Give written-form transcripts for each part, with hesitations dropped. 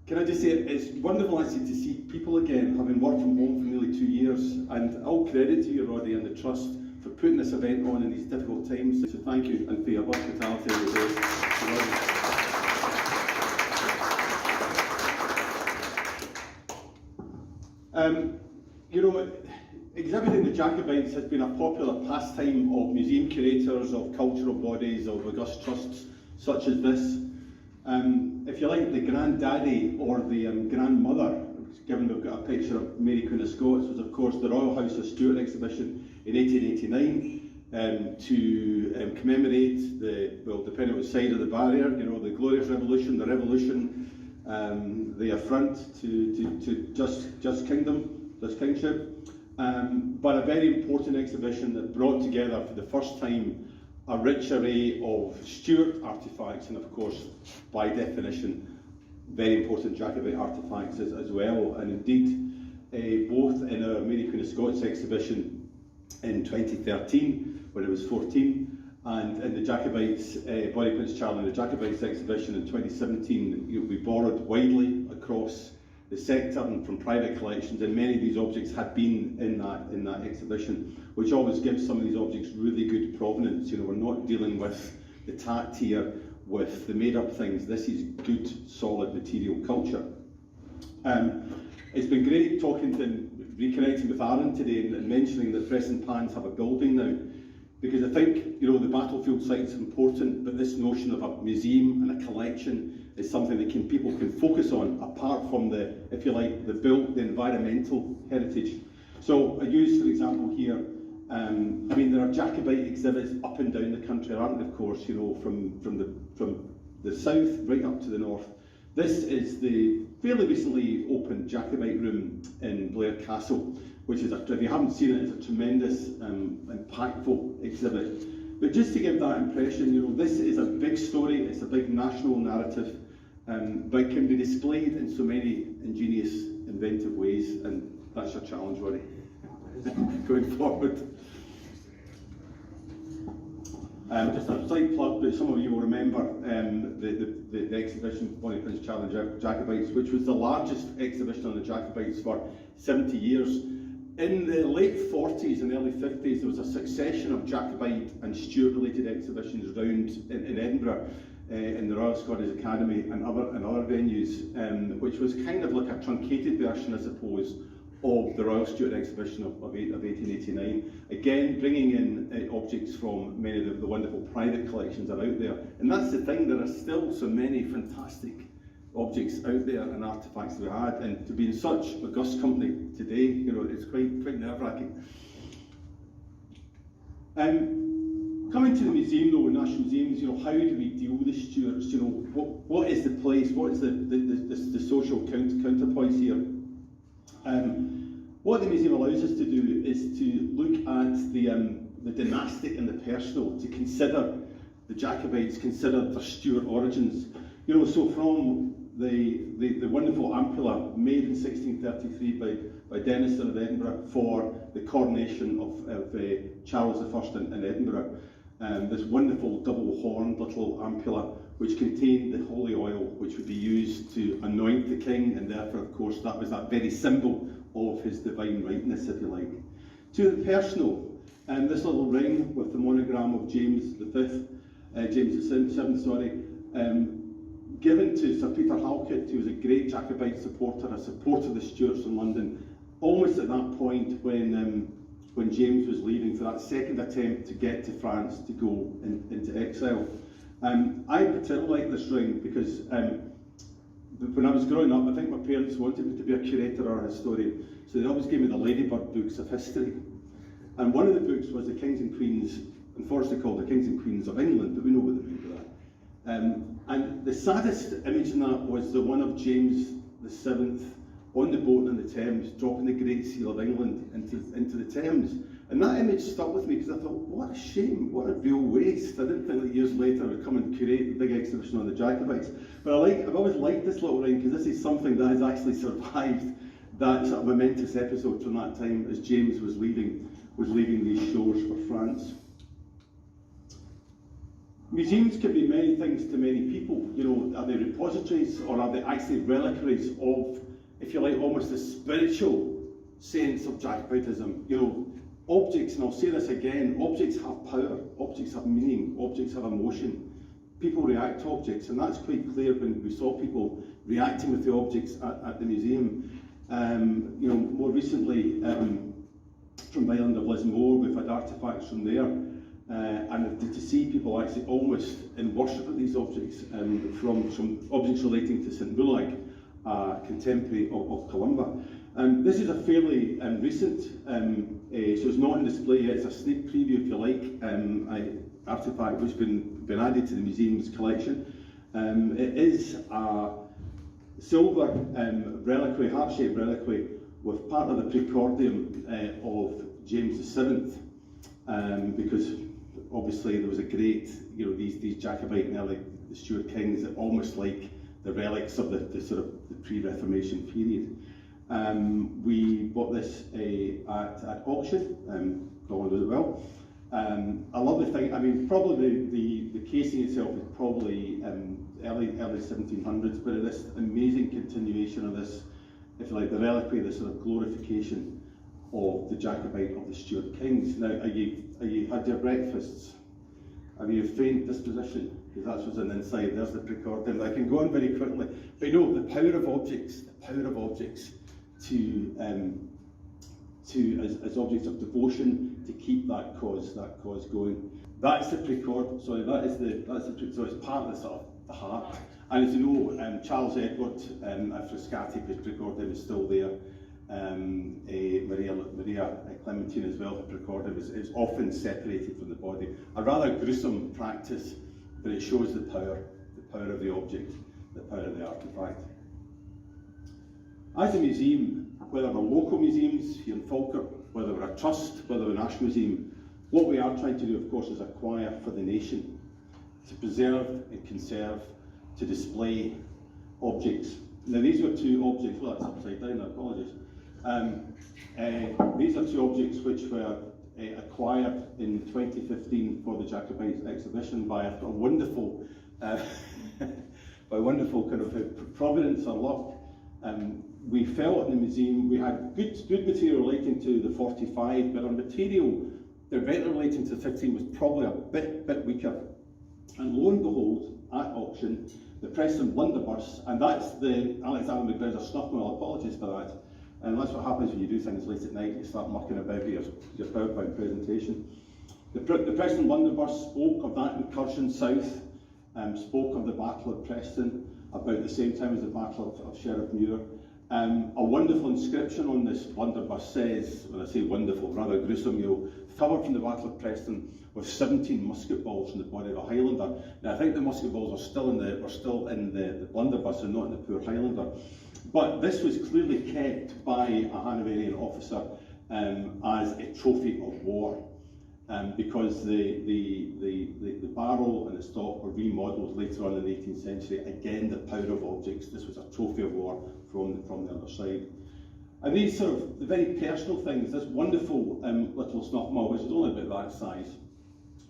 can I just say, it's wonderful actually to see people again, having worked from home for nearly 2 years, and all credit to you, Roddy, and the Trust for putting this event on in these difficult times. So thank you, and for your hospitality today. You know, exhibiting the Jacobites has been a popular pastime of museum curators, of cultural bodies, of august trusts such as this. If you like, the granddaddy or the grandmother, given we've got a picture of Mary Queen of Scots, was of course the Royal House of Stuart exhibition in 1889 to commemorate the, well, depending on what side of the barrier, you know, the Glorious Revolution, the Revolution, the affront to just kingship, but a very important exhibition that brought together for the first time a rich array of Stuart artefacts, and of course, by definition, very important Jacobite artefacts as well. And indeed, both in our Mary Queen of Scots exhibition in 2013, when it was 14, and in the Jacobites, Bonnie Prince Charlie and the Jacobites exhibition in 2017, we borrowed widely across the sector and from private collections, and many of these objects had been in that exhibition, which always gives some of these objects really good provenance. You know, we're not dealing with the tacked here, with the made-up things. This is good, solid material culture. It's been great talking to, reconnecting with Aaron today and mentioning that Preston Pans have a building now, because I think, you know, the battlefield site's important, but this notion of a museum and a collection is something that people can focus on, apart from the, if you like, the environmental heritage. So I use, for example, here, I mean, there are Jacobite exhibits up and down the country, aren't there, of course, you know, from the south right up to the north. This is the fairly recently opened Jacobite room in Blair Castle, which is, if you haven't seen it, it's a tremendous, impactful exhibit. But just to give that impression, you know, this is a big story, it's a big national narrative, but can be displayed in so many ingenious, inventive ways, and that's your challenge, Roddy, going forward. Just a slight plug, but some of you will remember the exhibition, Bonnie Prince Charlie and Jacobites, which was the largest exhibition on the Jacobites for 70 years. In the late 40s and early 50s, there was a succession of Jacobite and Stuart-related exhibitions around in Edinburgh, in the Royal Scottish Academy and other venues, which was kind of like a truncated version, I suppose, of the Royal Stuart exhibition of 1889. Again, bringing in objects from many of the wonderful private collections that are out there. And that's the thing, there are still so many fantastic objects out there and artefacts that we had, and to be in such august company today, you know, it's quite nerve-wracking. Coming to the museum though, National Museums, you know, how do we deal with the Stuarts? You know, what is the place? What is the social counterpoise here? What the museum allows us to do is to look at the dynastic and the personal, to consider the Jacobites, consider their Stuart origins. You know, so from the wonderful ampulla made in 1633 by Denison of Edinburgh for the coronation of Charles I in Edinburgh. This wonderful double-horned little ampulla which contained the holy oil which would be used to anoint the king, and therefore, of course, that was that very symbol of his divine rightness, if you like. To the personal, this little ring with the monogram of James VII, sorry, given to Sir Peter Halkett, who was a great Jacobite supporter, a supporter of the Stuarts in London, almost at that point when James was leaving for that second attempt to get to France to go into exile. I particularly like this ring because when I was growing up, I think my parents wanted me to be a curator or a historian, so they always gave me the Ladybird books of history. And one of the books was the Kings and Queens, unfortunately called the Kings and Queens of England, but we know what they mean by that. And the saddest image in that was the one of James VII on the boat in the Thames, dropping the Great Seal of England into the Thames. And that image stuck with me because I thought, what a shame, what a real waste. I didn't think that years later I would come and curate the big exhibition on the Jacobites. But I've always liked this little ring because this is something that has actually survived that sort of momentous episode from that time as James was leaving these shores for France. Museums can be many things to many people. You know, are they repositories or are they actually reliquaries of, if you like, almost the spiritual sense of Jacobitism? You know, objects, and I'll say this again, objects have power, objects have meaning, objects have emotion. People react to objects, and that's quite clear when we saw people reacting with the objects at the museum. You know, more recently, from the island of Lismore, we've had artefacts from there, and to see people actually almost in worship of these objects, from objects relating to St Muir, contemporary of Columba. This is a fairly recent, so it's not on display yet, it's a sneak preview if you like, artefact which has been added to the museum's collection. It is a silver reliquary, heart-shaped reliquary, with part of the precordium of James VII, because obviously there was a great, you know, these Jacobite and early Stuart kings that almost like the relics of the sort of the pre-Reformation period. We bought this at auction, Colin does it well. A lovely thing, I mean, probably the casing itself is probably early 1700s, but this amazing continuation of this, if you like, the reliquary, the sort of glorification of the Jacobite of the Stuart kings. Now, are you had your breakfasts? Have you a faint disposition? Because that's what's on the inside. There's the precordium. I can go on very quickly, but you know, the power of objects as objects of devotion to keep that cause going. That's the precord. Sorry, so it's part of the sort of the heart. And as you know, Charles Edward Frascati, his precordium is still there. Maria Clementine as well, her precordium is often separated from the body. A rather gruesome practice, but it shows the power of the object, the power of the artefact. As a museum, whether we're local museums here in Falkirk, whether we're a trust, whether we're a national museum, what we are trying to do, of course, is acquire for the nation, to preserve and conserve, to display objects. Now these were two objects, well that's upside down, apologies. These are two objects which were acquired in 2015 for the Jacobite exhibition by a wonderful, kind of providence or luck. We felt in the museum we had good material relating to the 45, but our material directly relating to the 15 was probably a bit weaker. And lo and behold, at auction, the Preston blunderbuss, and that's the Alexander McGregor Snuffmill, apologies for that. And that's what happens when you do things late at night, you start mucking about your PowerPoint presentation. The Preston blunderbuss spoke of that incursion south, spoke of the Battle of Preston, about the same time as the Battle of Sheriff Muir. A wonderful inscription on this blunderbuss says, when I say wonderful, rather gruesome, covered from the Battle of Preston with 17 musket balls from the body of a Highlander. Now I think the musket balls are still in the blunderbuss and not in the poor Highlander. But this was clearly kept by a Hanoverian officer as a trophy of war, because the barrel and the stock were remodelled later on in the 18th century. Again, the power of objects. This was a trophy of war from the other side. And these sort of the very personal things, this wonderful little snuffmill, which is only about that size,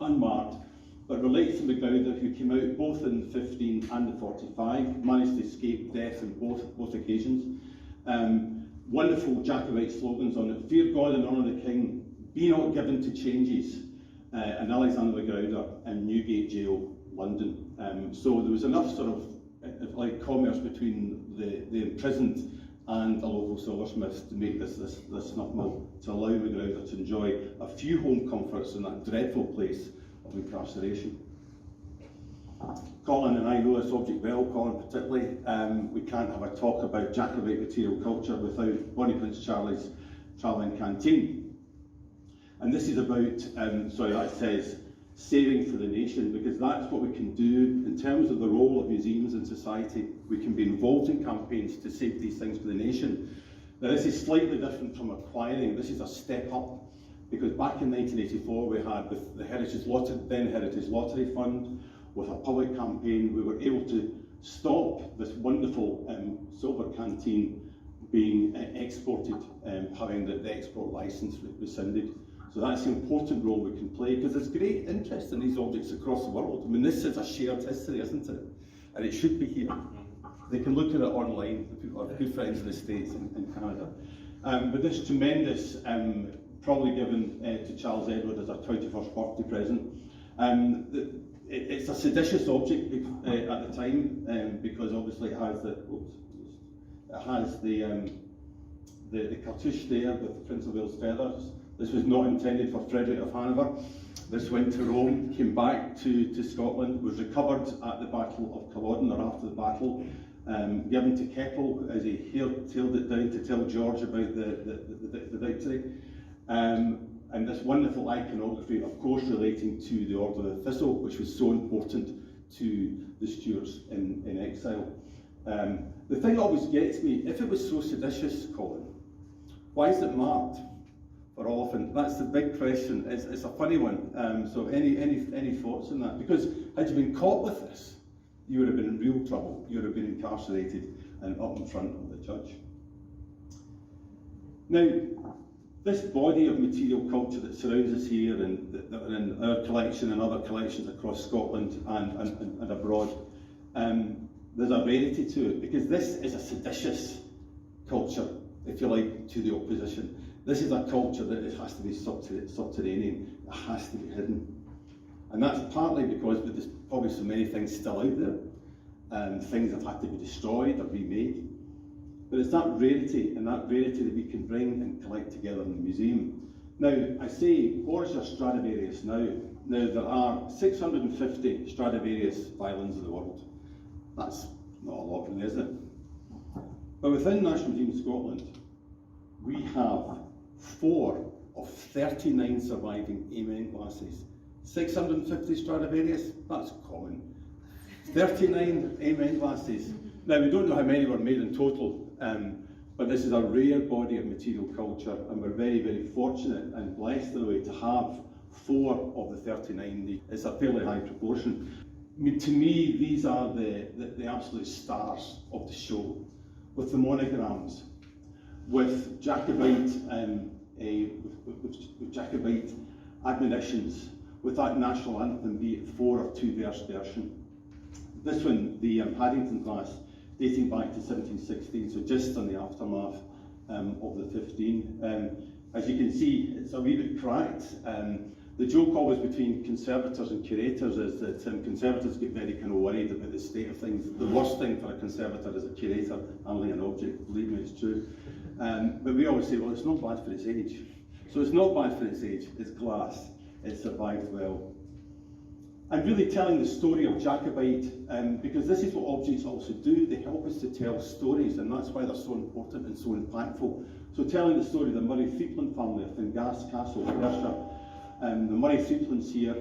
unmarked, but relates to MacGowder, who came out both in the 15 and the 45, managed to escape death on both occasions. Wonderful Jacobite slogans on it: fear God and honour the King, be not given to changes, and Alexander MacGowder and Newgate Jail, London. So there was enough sort of like commerce between the imprisoned and a local silversmith to make this snuffmill, to allow MacGowder to enjoy a few home comforts in that dreadful place of incarceration. Colin and I know this object well, Colin particularly. We can't have a talk about Jacobite material culture without Bonnie Prince Charlie's travelling canteen. And this is about, that says, saving for the nation, because that's what we can do in terms of the role of museums in society. We can be involved in campaigns to save these things for the nation. Now this is slightly different from acquiring. This is a step up, because back in 1984 we had with the then Heritage Lottery Fund, with a public campaign, we were able to stop this wonderful silver canteen being exported, having the export licence rescinded. So that's the important role we can play, because there's great interest in these objects across the world. I mean, this is a shared history, isn't it? And it should be here. They can look at it online. People are good friends in the States and Canada. But this tremendous, probably given to Charles Edward as a 21st birthday present. It's a seditious object at the time, because obviously it has the cartouche there with the Prince of Wales feathers. This was not intended for Frederick of Hanover. This went to Rome, came back to Scotland, was recovered at the Battle of Culloden, or after the battle, given to Keppel as he tailed it down to tell George about the victory. And this wonderful iconography, of course, relating to the Order of the Thistle, which was so important to the Stuarts in exile. The thing that always gets me, if it was so seditious, Colin, why is it marked for often? That's the big question. It's a funny one. So any thoughts on that? Because had you been caught with this, you would have been in real trouble. You would have been incarcerated and up in front of the judge. Now, this body of material culture that surrounds us here and that are in our collection and other collections across Scotland and abroad, there's a rarity to it, because this is a seditious culture, if you like, to the opposition. This is a culture that it has to be subterranean, it has to be hidden. And that's partly because there's probably so many things still out there, and things have had to be destroyed or remade. But it's that rarity that we can bring and collect together in the museum. Now, I say, what is your Stradivarius now? Now, there are 650 Stradivarius violins in the world. That's not a lot, really, is it? But within National Museum Scotland, we have 4 of 39 surviving amen glasses. 650 Stradivarius, that's common. 39 amen glasses. Now, we don't know how many were made in total, but this is a rare body of material culture, and we're very, very fortunate and blessed in a way to have 4 of the 39. It's a fairly high proportion. I mean, to me, these are the absolute stars of the show, with the monograms, with Jacobite with Jacobite admonitions, with that national anthem, be it 4 or 2 verse version. This one, the Paddington glass, dating back to 1716, so just on the aftermath of the 15. As you can see, it's a wee bit cracked. The joke always between conservators and curators is that conservators get very kind of worried about the state of things. The worst thing for a conservator is a curator handling an object. Believe me, it's true. But we always say, well, it's not bad for its age. So it's not bad for its age. It's glass. It survived well. And really telling the story of Jacobite, because this is what objects also do. They help us to tell stories, and that's why they're so important and so impactful. So telling the story of the Murray-Threepland family of Finglas Castle, Perthshire. The Murray-Threeplands here,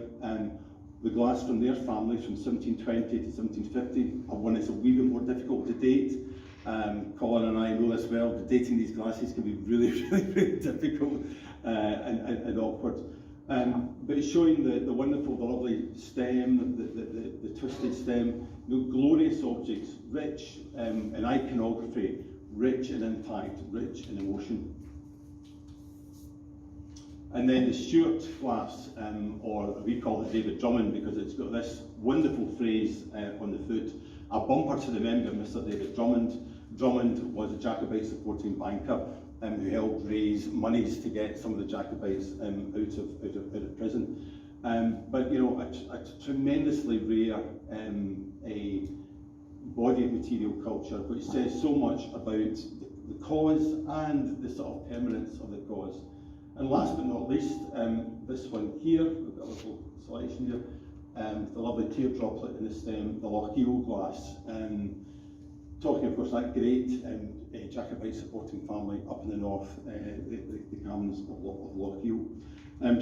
the glass from their family from 1720 to 1750, one that's a wee bit more difficult to date. Colin and I know this well, dating these glasses can be really, really difficult and awkward. But it's showing the wonderful, the lovely stem, the twisted stem, glorious objects, rich in iconography, rich in impact, rich in emotion. And then the Stuart glass, or we call it David Drummond because it's got this wonderful phrase on the foot, a bumper to the memory of Mr. David Drummond. Drummond was a Jacobite supporting banker who helped raise monies to get some of the Jacobites out of prison. But you know, a tremendously rare a body of material culture which says so much about the cause and the sort of permanence of the cause. And last but not least, this one here, we've got a little selection here, the lovely tear droplet in the stem, the Lochiel glass. Talking, of course, that great Jacobite supporting family up in the north, the Gams of Lochiel.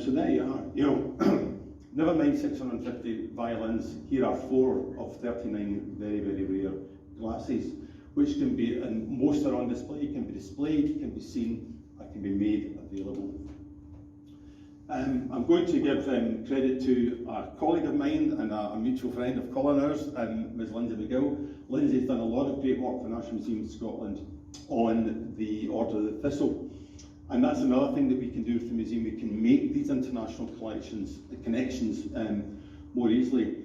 So there you are. You know, never mind 650 violins. Here are 4 of 39 very, very rare glasses, which can be, and most are on display, can be displayed, can be seen, and can be made available. I'm going to give credit to a colleague of mine and a mutual friend of Colin ours, Ms Lindsay McGill. Lindsay's done a lot of great work for National Museum Scotland on the Order of the Thistle. And that's another thing that we can do with the museum. We can make these international connections more easily.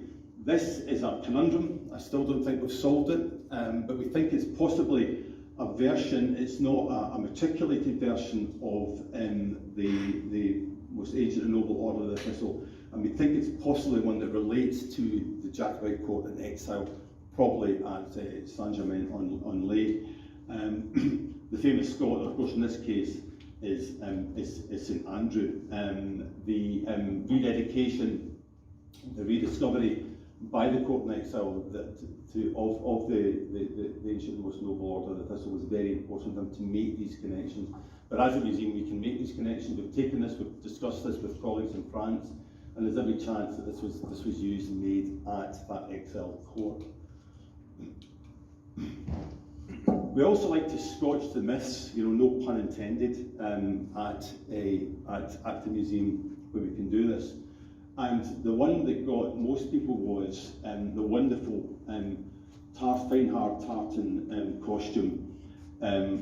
This is a conundrum. I still don't think we've solved it, but we think it's possibly a version, it's not a matriculated version of the most ancient and noble order of the Thistle, and we think it's possibly one that relates to the Jacobite court in exile, probably at Saint-Germain-en-Laye. The famous scholar, of course, in this case, is St Andrew. The rededication, the rediscovery by the court in exile of the ancient and most noble order of the Thistle was very important for them to make these connections. But as a museum, we can make these connections. We've taken this, we've discussed this with colleagues in France, and there's every chance that this was used and made at that exiled court. We also like to scotch the myths, no pun intended, at the museum where we can do this. And the one that got most people was the wonderful fine hard tartan costume,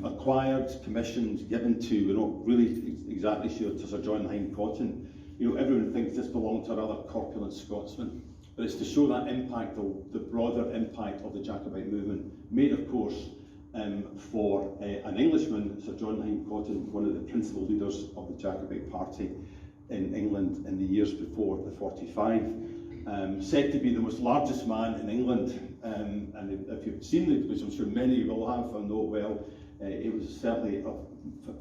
acquired, commissioned, given to, we're not really exactly sure, to Sir John Hine Cotton. Everyone thinks this belonged to a rather corpulent Scotsman, but it's to show that impact, the broader impact of the Jacobite movement, made, of course, for an Englishman, Sir John Hine Cotton, one of the principal leaders of the Jacobite party in England in the years before the 45. Said to be the most largest man in England, and if you've seen it, which I'm sure many will have and know well, it was certainly of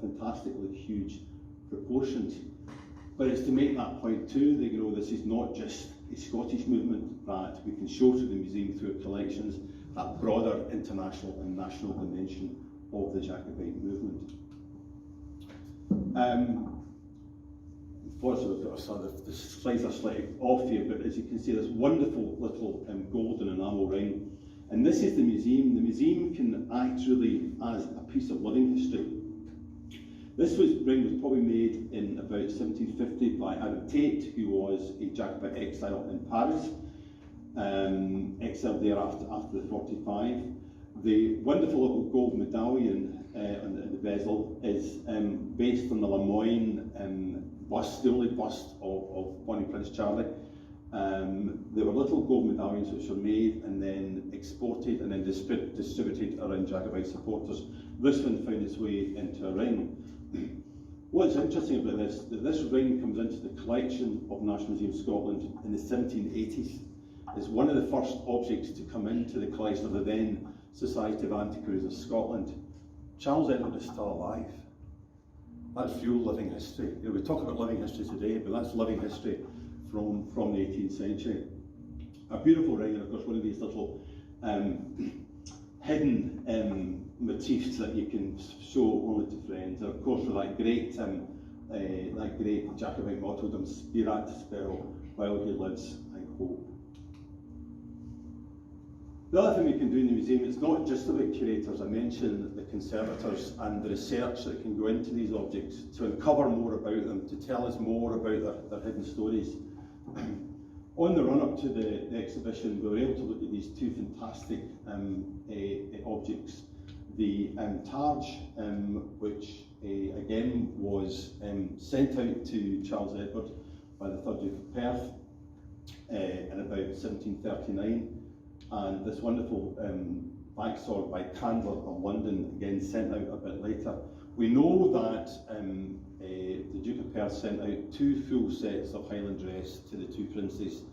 fantastically huge proportions. But it's to make that point too, that this is not just a Scottish movement, that we can show to the museum through collections that broader international and national dimension of the Jacobite movement. Unfortunately, the slides are slightly off here, but as you can see, this wonderful little golden enamel ring. And this is the museum. The museum can act really as a piece of living history. This ring was probably made in about 1750 by Adam Tate, who was a Jacobite exile in Paris, exiled there after the 45. The wonderful little gold medallion in the bezel is based on the Lemoyne bust, the only bust of Bonnie Prince Charlie. There were little gold medallions which were made and then exported and then distributed around Jacobite supporters. This one found its way into a ring. What's interesting about this, that this ring comes into the collection of National Museum Scotland in the 1780s. It's one of the first objects to come into the collection of the then Society of Antiquaries of Scotland. Charles Edward is still alive. That's real living history. We talk about living history today, but that's living history from the 18th century. A beautiful ring, and of course one of these little hidden motifs that you can show only to friends. And of course with that great Jacobite motto, "Dum spirat spell, while he lives, I hope." The other thing we can do in the museum is not just about curators. I mentioned the conservators and the research that can go into these objects to uncover more about them, to tell us more about their hidden stories. On the run-up to the exhibition, we were able to look at these two fantastic objects. The Taj, which again was sent out to Charles Edward by the 3rd Duke of Perth in about 1739. And this wonderful backsword by Candler of London, again sent out a bit later. We know that the Duke of Perth sent out 2 full sets of Highland dress to the 2 princes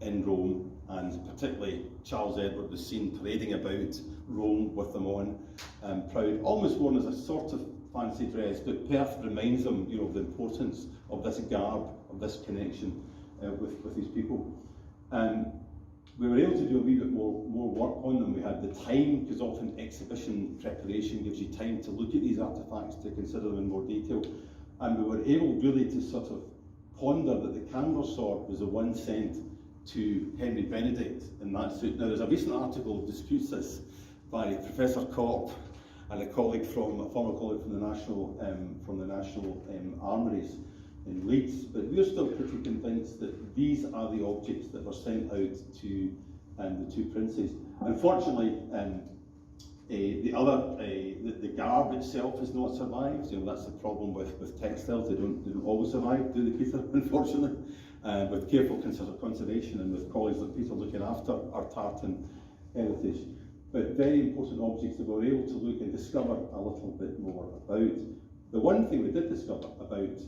in Rome, and particularly Charles Edward was seen parading about Rome with them on, proud, almost worn as a sort of fancy dress, but Perth reminds them, of the importance of this garb, of this connection with these people. We were able to do a wee bit more work on them. We had the time, because often exhibition preparation gives you time to look at these artefacts, to consider them in more detail. And we were able really to sort of ponder that the Candler sword was the one sent to Henry Benedict in that suit. Now there's a recent article that disputes this by Professor Corp and a former colleague from the National Armouries in Leeds, but we're still pretty convinced that these are the objects that were sent out to the 2 princes. Unfortunately, the The garb itself has not survived. That's the problem with textiles. They don't always survive, do they, Peter? Unfortunately, with careful conservation and with colleagues like Peter looking after our tartan heritage. But very important objects that we were able to look and discover a little bit more about. The one thing we did discover about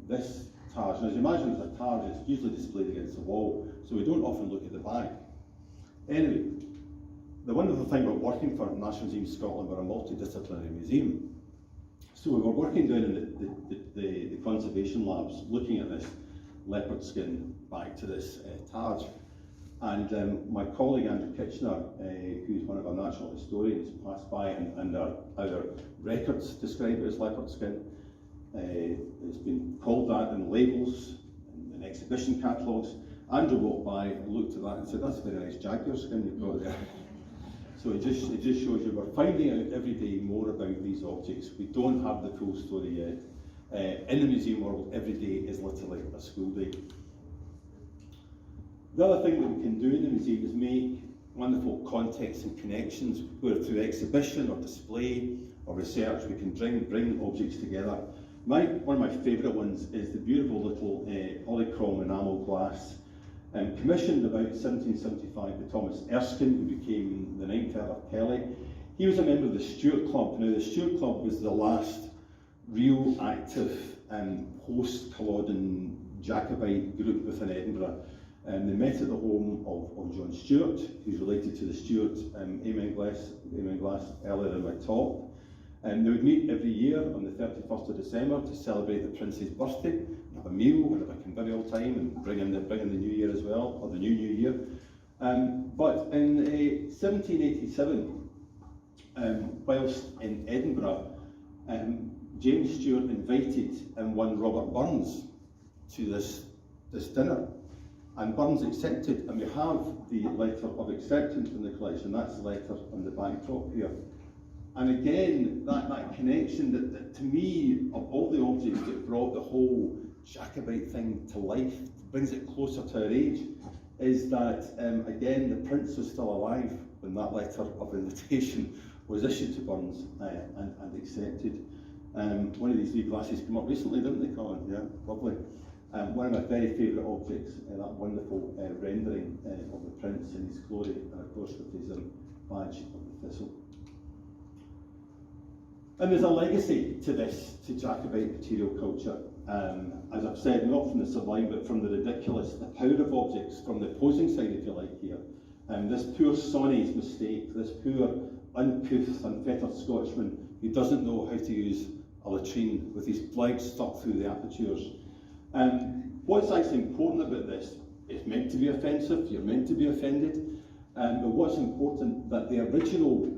this Taj, and as you imagine, as a Taj, it's usually displayed against the wall, so we don't often look at the back. Anyway, the wonderful thing about working for National Museum of Scotland, we're a multidisciplinary museum. So we were working down in the conservation labs, looking at this leopard skin back to this Taj. And my colleague Andrew Kitchener, who's one of our national historians, passed by, and our records describe it as leopard skin. It's been called that in labels, in exhibition catalogues. Andrew walked by and looked at that and said, "That's a very nice jaguar skin you've got there." So it just shows you we're finding out every day more about these objects. We don't have the full story yet. In the museum world, every day is literally a school day. The other thing that we can do in the museum is make wonderful contexts and connections, where through exhibition or display or research we can bring objects together. One of my favourite ones is the beautiful little polychrome enamel glass, commissioned about 1775 by Thomas Erskine, who became the 9th Earl of Kelly. He was a member of the Stuart Club. Now the Stuart Club was the last real active post-Culloden Jacobite group within Edinburgh. They met at the home of John Stuart, who's related to the Stuart Amen Glass earlier in my talk. And they would meet every year on the 31st of December to celebrate the Prince's birthday, have a meal and have a convivial time, and bring in the New Year as well, or the New Year. But in 1787, whilst in Edinburgh, James Stewart invited one Robert Burns to this dinner. And Burns accepted, and we have the letter of acceptance in the collection. That's the letter on the backdrop here. And again, that connection that to me, of all the objects that brought the whole Jacobite thing to life, brings it closer to our age, is that, again, the Prince was still alive when that letter of invitation was issued to Burns and accepted. One of these wee glasses came up recently, didn't they, Colin? Yeah, lovely. One of my very favourite objects, that wonderful rendering of the Prince in his glory, and of course with his badge of the thistle. And there's a legacy to this, to Jacobite material culture. As I've said, not from the sublime, but from the ridiculous, the power of objects, from the posing side, if you like, here. This poor Sonny's mistake, this poor, uncouth, unfettered Scotchman who doesn't know how to use a latrine with his legs stuck through the apertures. What's actually important about this, it's meant to be offensive, you're meant to be offended, but what's important, that the original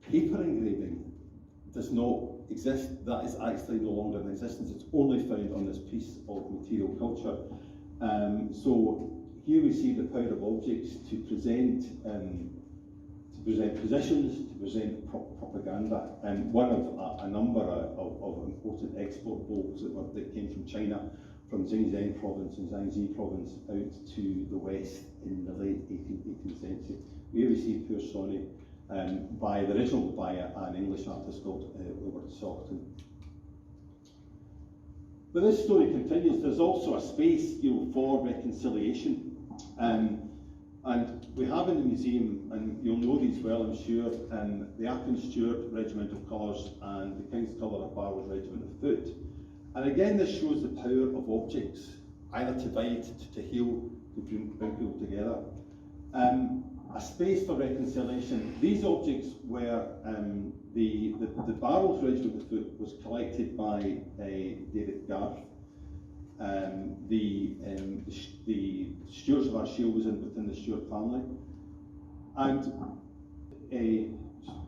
paper engraving does not exist. That is actually no longer in existence. It's only found on this piece of material culture. So here we see the power of objects to present positions, to present propaganda, and one of a number of important export bowls that came from China, from Xinjiang province and Jiangxi province out to the west in the late 18th century. We received poor Sonny by the original by an English artist called Robert Saughton. But this story continues. There's also a space for reconciliation. And we have in the museum, and you'll know these well, I'm sure, the Appin Stuart Regiment of Colours and the King's Colour of Barrows Regiment of Foot. And again, this shows the power of objects, either to divide, to heal, to bring people together. A space for reconciliation. These objects were, the Barrows Regiment of Foot was collected by David Garth. The Stewards of our Shield was within the Stewart family. And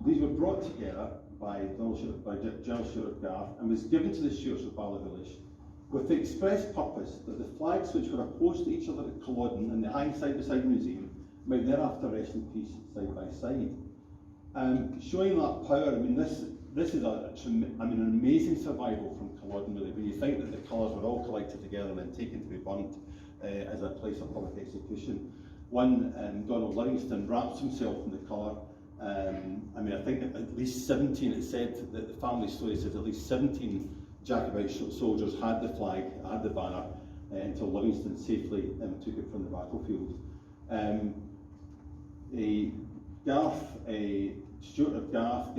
these were brought together by General Stewart Garth and was given to the Stewards of Ballygullish with the express purpose that the flags which were opposed to each other at Culloden and they hang side by side in the museum might thereafter rest in peace side by side. Showing that power, I mean, this is an amazing survival from Culloden, really, when you think that the colours were all collected together and then taken to be burnt as a place of public execution. One, Donald Livingston, wraps himself in the colour I mean, I think at least 17, it said that the family story says at least 17 Jacobite soldiers had the flag, had the banner, until Livingston safely took it from the battlefield. Stuart of Garth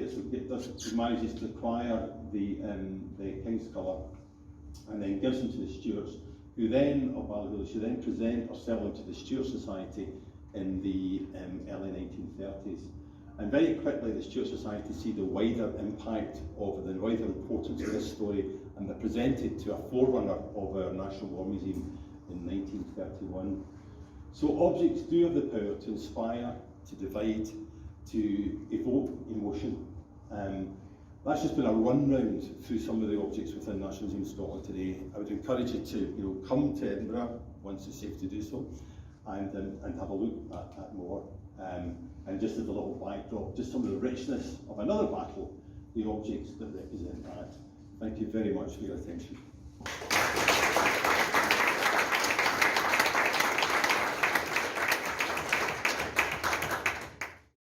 manages to acquire the King's colour and then gives them to the Stuarts, who then, of Ballygillies, who then present or sell them to the Stuart Society in the early 1930s. And very quickly the Stuart Society see the wider impact of the wider importance of this story, and they're presented to a forerunner of our National War Museum in 1931. So objects do have the power to inspire, to divide, to evoke emotion. That's just been a run round through some of the objects within National Museum Scotland today. I would encourage you to come to Edinburgh once it's safe to do so, and have a look at more. And just as a little backdrop, just some of the richness of another battle, the objects that represent that. Thank you very much for your attention.